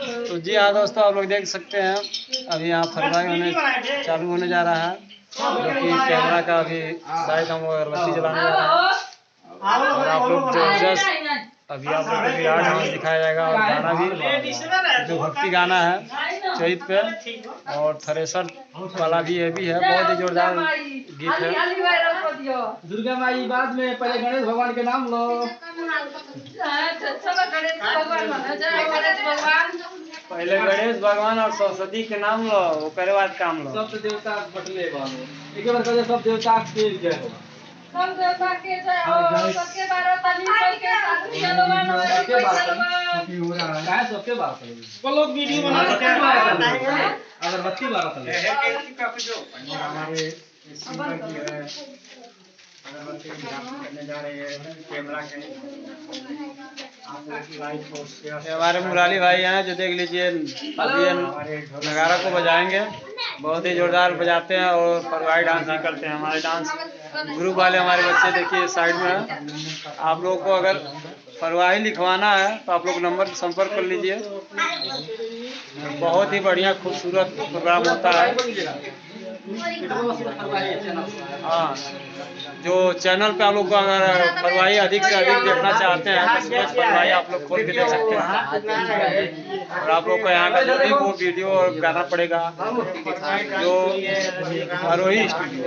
तो जी हाँ दोस्तों, आप लोग देख सकते हैं अभी यहाँ फरवाई चालू होने जा रहा है, जो कि कैमरा का अभी शायद हम अगरबत्ती जलाने जा रहे हैं। और आप लोग जबरदस्त अभी आप लोग को बिहार डांस दिखाया जाएगा और गाना भी जो भक्ति गाना है चैत पे, और थ्रेसर वाला भी ये भी है, बहुत ही जोरदार गीत है। दुर्गा माई बाद में पहले गणेश भगवान के नाम लो। पहले गणेश भगवान और सरस्वती के नाम लो, ओकरे बाद काम लो। सब देवता बटले बालो एक बार कहे सब देवता के जय हो। सब देवता के जय हो। सबके 12 ताली सबके साथी लोगन सबके बात काय सबके बात है। वो लोग वीडियो बना रहे हैं, अगरबत्ती बारह था हमारे सिंगर की है, अगरबत्ती करने जा रहे हैं कैमरा के। ये हमारे मुराली भाई हैं, जो देख लीजिए अभी नगारा को बजाएंगे, बहुत ही जोरदार बजाते हैं और फरवाई डांस भी करते हैं। हमारे डांस ग्रुप वाले हमारे बच्चे देखिए साइड में है। आप लोगों को अगर फरवाई लिखवाना है तो आप लोग नंबर संपर्क कर लीजिए। बहुत ही बढ़िया खूबसूरत प्रोग्राम होता है। हाँ, जो चैनल पे आप लोग को अगर फरवाई अधिक से अधिक देखना चाहते हैं तो सूरज फरवाई आप लोग खोल के देख सकते हैं। और आप लोग को यहाँ का जो भी वो वीडियो और गाना पड़ेगा, जो आरोही स्टूडियो,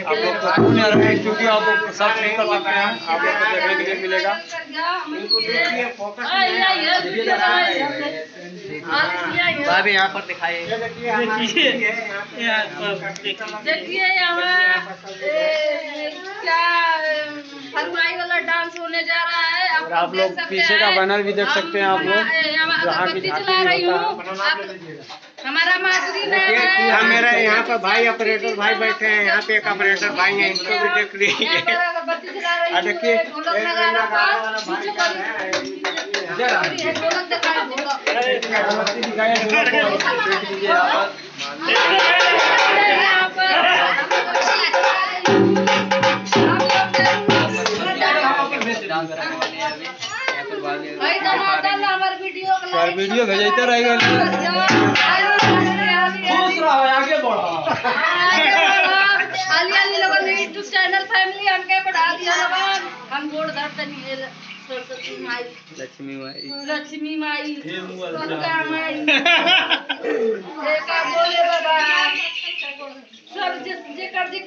आप लोग को पूर्ण आरोही स्टूडियो आप लोग सर्च नहीं कर सकते हैं, आप लोग को देखने के लिए मिलेगा। भाभी यहाँ पर दिखाइए। देखिए यहाँ क्या फरवाई वाला डांस होने जा रहा है। आप लोग पीछे का बैनर भी देख सकते हैं। आप लोग यहाँ की चला रही हूँ, हमारा माधुरी ने हाँ, मेरा यहाँ पर भाई ऑपरेटर भाई बैठे हैं, यहाँ पे एक ऑपरेटर भाई हैं, इनको भी देख लीजिए। देखिए वीडियो भेजते रहेगा। खुश रहो, आगे बढ़ो। हाली लोगों ने यूट्यूब चैनल फैमिली हमके बढ़ा दिया लोगन। हम गोड़ धरते नहीं सरस्वती माई, लक्ष्मी माई, दुर्गा माई, एक बोले बाबा सब जे कर